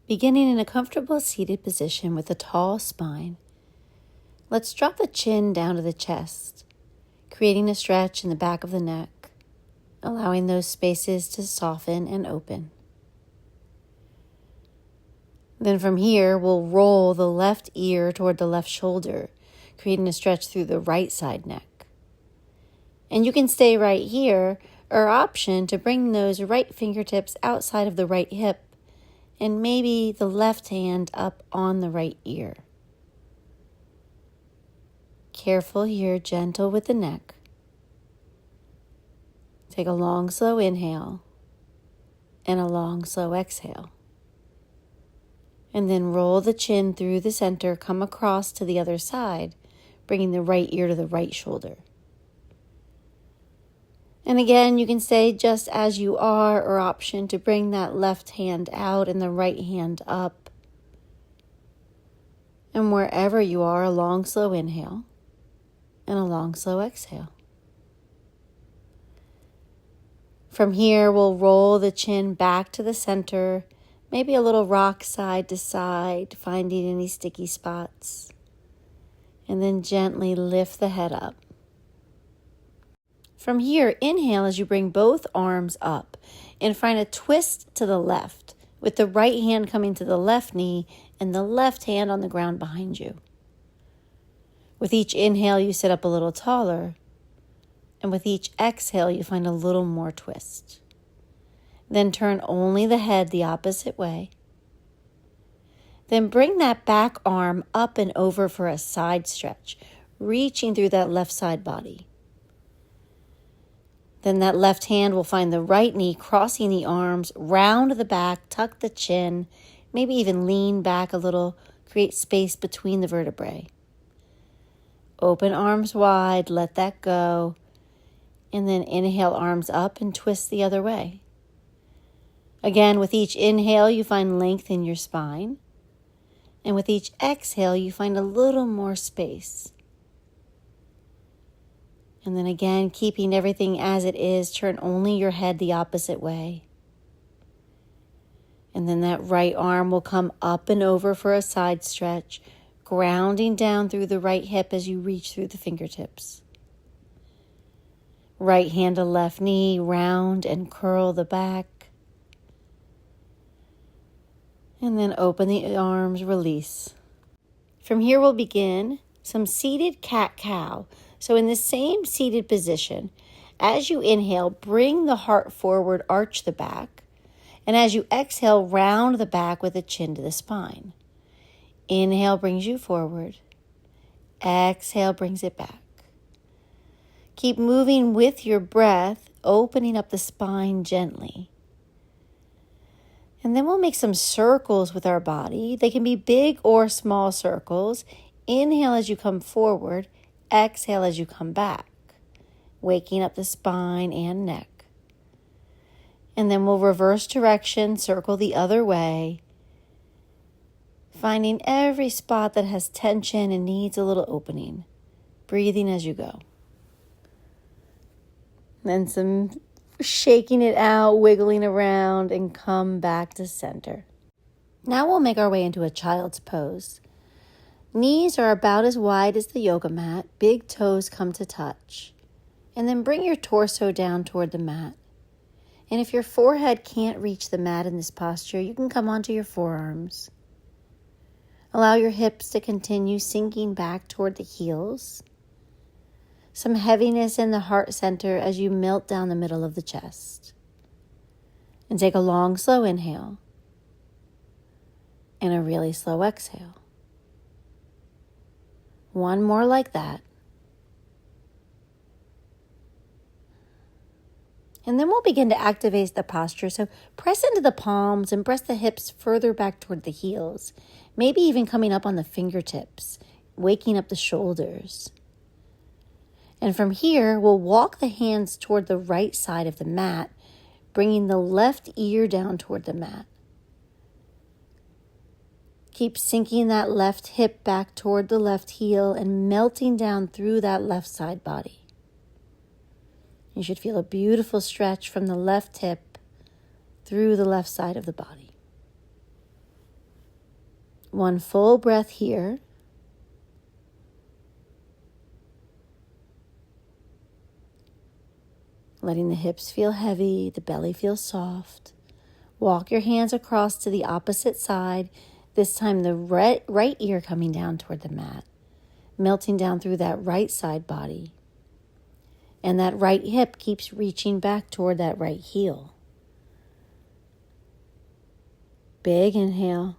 Beginning in a comfortable seated position with a tall spine, let's drop the chin down to the chest, creating a stretch in the back of the neck, allowing those spaces to soften and open. Then from here, we'll roll the left ear toward the left shoulder, creating a stretch through the right side neck. And you can stay right here, or option to bring those right fingertips outside of the right hip, and maybe the left hand up on the right ear. Careful here, gentle with the neck. Take a long, slow inhale and a long, slow exhale. And then roll the chin through the center, come across to the other side, bringing the right ear to the right shoulder. And again, you can stay just as you are, or option to bring that left hand out and the right hand up. And wherever you are, a long, slow inhale and a long, slow exhale. From here, we'll roll the chin back to the center, maybe a little rock side to side, finding any sticky spots. And then gently lift the head up. From here, inhale as you bring both arms up and find a twist to the left, with the right hand coming to the left knee and the left hand on the ground behind you. With each inhale, you sit up a little taller, and with each exhale, you find a little more twist. Then turn only the head the opposite way. Then bring that back arm up and over for a side stretch, reaching through that left side body. Then that left hand will find the right knee, crossing the arms, round the back, tuck the chin, maybe even lean back a little, create space between the vertebrae. Open arms wide, let that go, and then inhale arms up and twist the other way. Again, with each inhale, you find length in your spine, and with each exhale, you find a little more space. And then again, keeping everything as it is, turn only your head the opposite way. And then that right arm will come up and over for a side stretch, grounding down through the right hip as you reach through the fingertips. Right hand to left knee, round and curl the back. And then open the arms, release. From here we'll begin some seated cat-cow. So in the same seated position, as you inhale, bring the heart forward, arch the back. And as you exhale, round the back with the chin to the spine. Inhale brings you forward. Exhale brings it back. Keep moving with your breath, opening up the spine gently. And then we'll make some circles with our body. They can be big or small circles. Inhale as you come forward. Exhale as you come back, waking up the spine and neck. And then we'll reverse direction, circle the other way, finding every spot that has tension and needs a little opening, breathing as you go. Then some shaking it out, wiggling around, and come back to center. Now we'll make our way into a child's pose. Knees are about as wide as the yoga mat, big toes come to touch. And then bring your torso down toward the mat. And if your forehead can't reach the mat in this posture, you can come onto your forearms. Allow your hips to continue sinking back toward the heels. Some heaviness in the heart center as you melt down the middle of the chest. And take a long, slow inhale. And a really slow exhale. One more like that. And then we'll begin to activate the posture. So press into the palms and press the hips further back toward the heels. Maybe even coming up on the fingertips, waking up the shoulders. And from here, we'll walk the hands toward the right side of the mat, bringing the left ear down toward the mat. Keep sinking that left hip back toward the left heel and melting down through that left side body. You should feel a beautiful stretch from the left hip through the left side of the body. One full breath here. Letting the hips feel heavy, the belly feel soft. Walk your hands across to the opposite side, this time the right ear coming down toward the mat, melting down through that right side body. And that right hip keeps reaching back toward that right heel. Big inhale,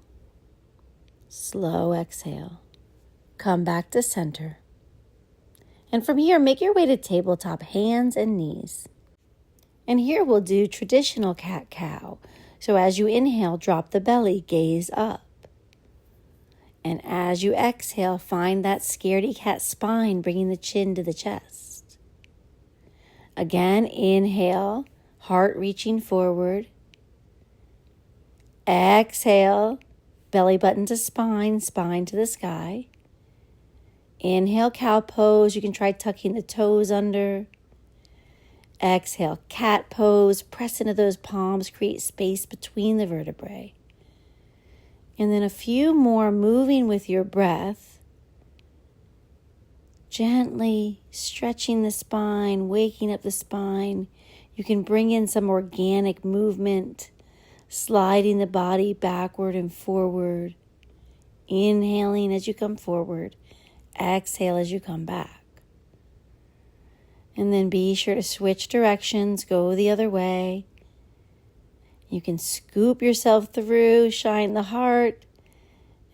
slow exhale. Come back to center. And from here, make your way to tabletop, hands and knees. And here we'll do traditional cat-cow. So as you inhale, drop the belly, gaze up. And as you exhale, find that scaredy cat spine, bringing the chin to the chest. Again, inhale, heart reaching forward. Exhale, belly button to spine, spine to the sky. Inhale, cow pose. You can try tucking the toes under. Exhale, cat pose. Press into those palms, create space between the vertebrae. And then a few more, moving with your breath. Gently stretching the spine, waking up the spine. You can bring in some organic movement, sliding the body backward and forward. Inhaling as you come forward. Exhale as you come back. And then be sure to switch directions, go the other way. You can scoop yourself through, shine the heart,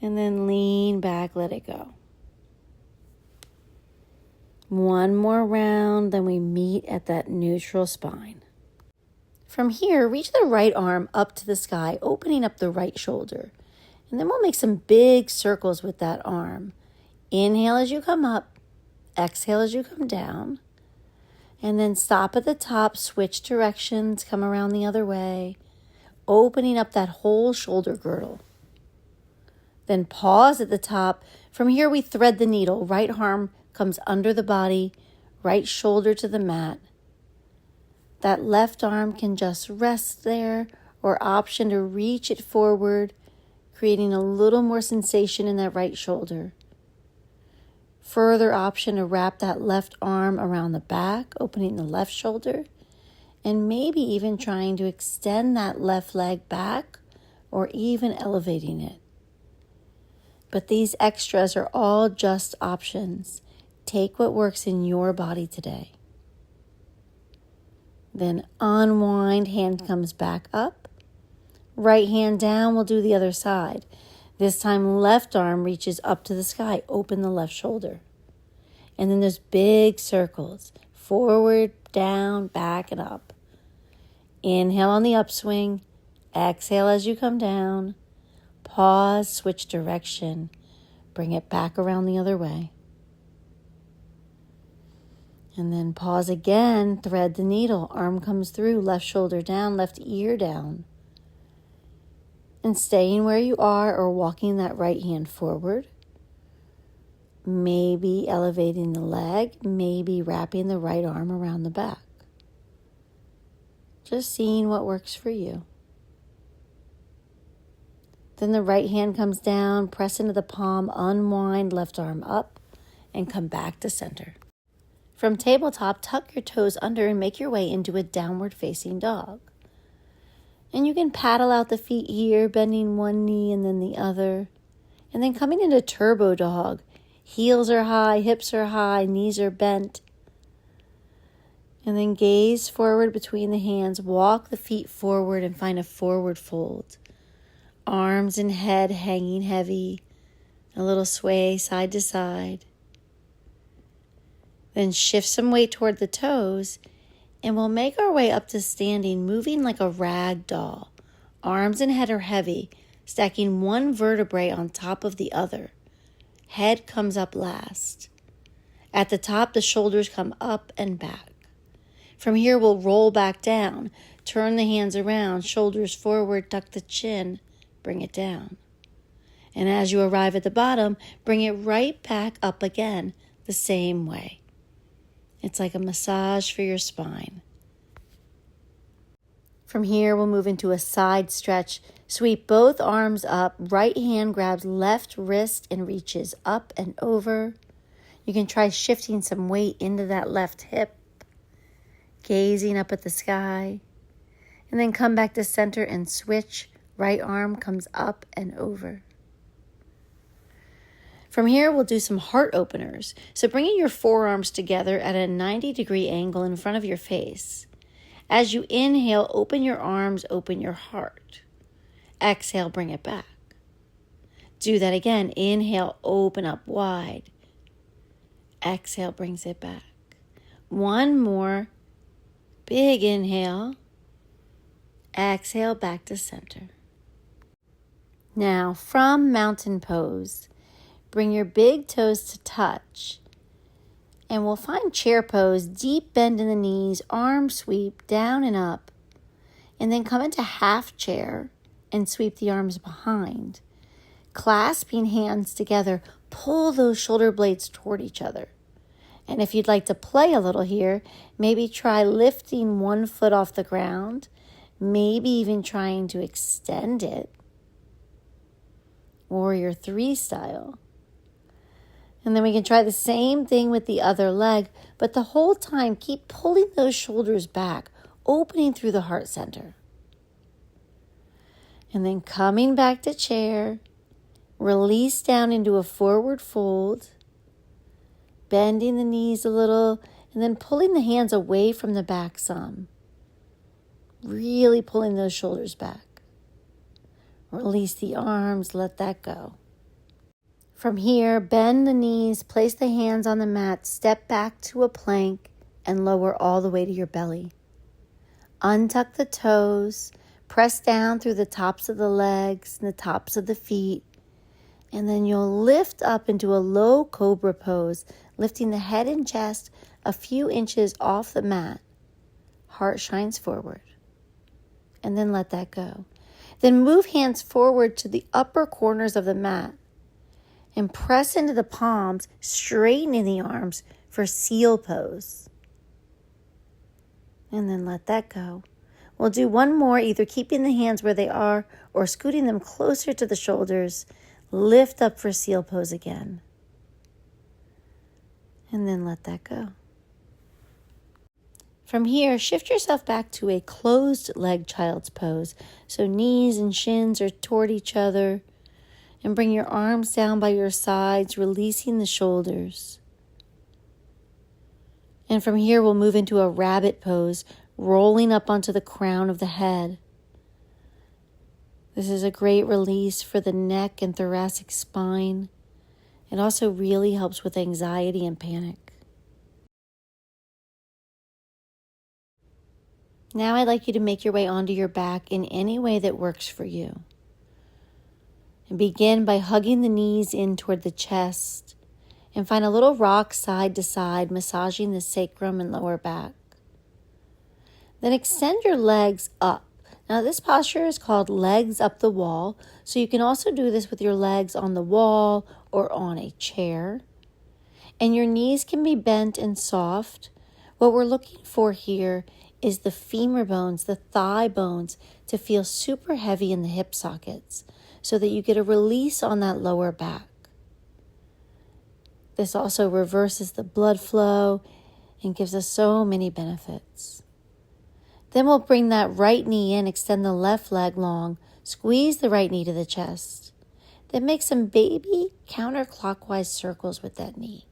and then lean back, let it go. One more round, then we meet at that neutral spine. From here, reach the right arm up to the sky, opening up the right shoulder. And then we'll make some big circles with that arm. Inhale as you come up, exhale as you come down. And then stop at the top, switch directions, come around the other way, opening up that whole shoulder girdle. Then pause at the top. From here, we thread the needle. Right arm comes under the body, right shoulder to the mat. That left arm can just rest there, or option to reach it forward, creating a little more sensation in that right shoulder. Further option to wrap that left arm around the back, opening the left shoulder, and maybe even trying to extend that left leg back or even elevating it. But these extras are all just options. Take what works in your body today. Then unwind, hand comes back up. Right hand down, we'll do the other side. This time, left arm reaches up to the sky. Open the left shoulder. And then there's big circles. Forward, down, back, and up. Inhale on the upswing. Exhale as you come down. Pause, switch direction. Bring it back around the other way. And then pause again. Thread the needle. Arm comes through. Left shoulder down, left ear down. And staying where you are or walking that right hand forward. Maybe elevating the leg, maybe wrapping the right arm around the back. Just seeing what works for you. Then the right hand comes down, press into the palm, unwind, left arm up, and come back to center. From tabletop, tuck your toes under and make your way into a downward facing dog. And you can paddle out the feet here, bending one knee and then the other. And then coming into turbo dog. Heels are high, hips are high, knees are bent. And then gaze forward between the hands. Walk the feet forward and find a forward fold. Arms and head hanging heavy. A little sway side to side. Then shift some weight toward the toes. And we'll make our way up to standing, moving like a rag doll. Arms and head are heavy, stacking one vertebrae on top of the other. Head comes up last. At the top, the shoulders come up and back. From here, we'll roll back down. Turn the hands around, shoulders forward, tuck the chin, bring it down. And as you arrive at the bottom, bring it right back up again, the same way. It's like a massage for your spine. From here, we'll move into a side stretch. Sweep both arms up. Right hand grabs left wrist and reaches up and over. You can try shifting some weight into that left hip, gazing up at the sky. And then come back to center and switch. Right arm comes up and over. From here, we'll do some heart openers. So bringing your forearms together at a 90-degree angle in front of your face. As you inhale, open your arms, open your heart. Exhale, bring it back. Do that again. Inhale, open up wide. Exhale, brings it back. One more. Big inhale. Exhale, back to center. Now, from mountain pose, bring your big toes to touch. And we'll find chair pose, deep bend in the knees, arm sweep down and up. And then come into half chair and sweep the arms behind. Clasping hands together, pull those shoulder blades toward each other. And if you'd like to play a little here, maybe try lifting one foot off the ground, maybe even trying to extend it. Warrior 3 style. And then we can try the same thing with the other leg, but the whole time keep pulling those shoulders back, opening through the heart center. And then coming back to chair, release down into a forward fold, bending the knees a little, and then pulling the hands away from the back some. Really pulling those shoulders back. Release the arms, let that go. From here, bend the knees, place the hands on the mat, step back to a plank, and lower all the way to your belly. Untuck the toes, press down through the tops of the legs and the tops of the feet, and then you'll lift up into a low cobra pose, lifting the head and chest a few inches off the mat. Heart shines forward. And then let that go. Then move hands forward to the upper corners of the mat and press into the palms, straightening the arms for seal pose. And then let that go. We'll do one more, either keeping the hands where they are or scooting them closer to the shoulders. Lift up for seal pose again. And then let that go. From here, shift yourself back to a closed leg child's pose. So knees and shins are toward each other. And bring your arms down by your sides, releasing the shoulders. And from here, we'll move into a rabbit pose, rolling up onto the crown of the head. This is a great release for the neck and thoracic spine. It also really helps with anxiety and panic. Now I'd like you to make your way onto your back in any way that works for you. And begin by hugging the knees in toward the chest and find a little rock side to side, massaging the sacrum and lower back. Then extend your legs up. Now this posture is called legs up the wall, so you can also do this with your legs on the wall or on a chair. And your knees can be bent and soft. What we're looking for here is the femur bones, the thigh bones, to feel super heavy in the hip sockets so that you get a release on that lower back. This also reverses the blood flow and gives us so many benefits. Then we'll bring that right knee in, extend the left leg long, squeeze the right knee to the chest. Then make some baby counterclockwise circles with that knee.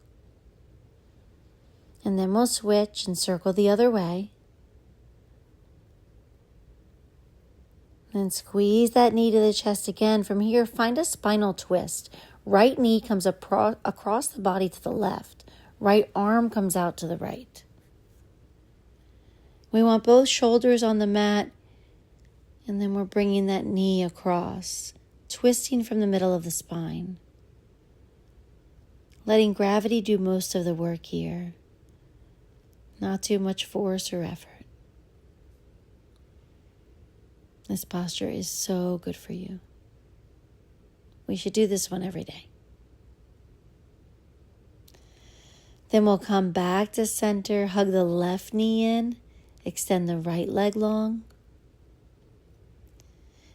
And then we'll switch and circle the other way. Then squeeze that knee to the chest again. From here, find a spinal twist. Right knee comes across the body to the left. Right arm comes out to the right. We want both shoulders on the mat. And then we're bringing that knee across, twisting from the middle of the spine. Letting gravity do most of the work here. Not too much force or effort. This posture is so good for you. We should do this one every day. Then we'll come back to center, hug the left knee in, extend the right leg long.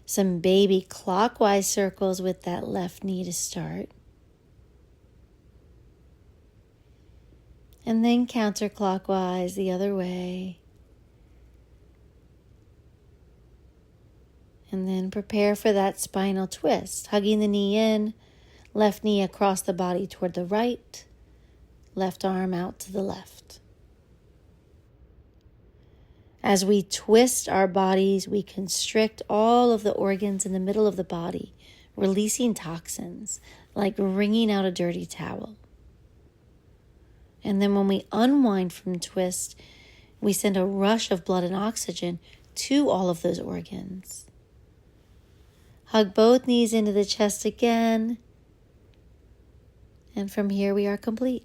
Some baby clockwise circles with that left knee to start. And then counterclockwise the other way. And then prepare for that spinal twist, hugging the knee in, left knee across the body toward the right, left arm out to the left. As we twist our bodies, we constrict all of the organs in the middle of the body, releasing toxins, like wringing out a dirty towel. And then when we unwind from twist, we send a rush of blood and oxygen to all of those organs. Hug both knees into the chest again. And from here we are complete.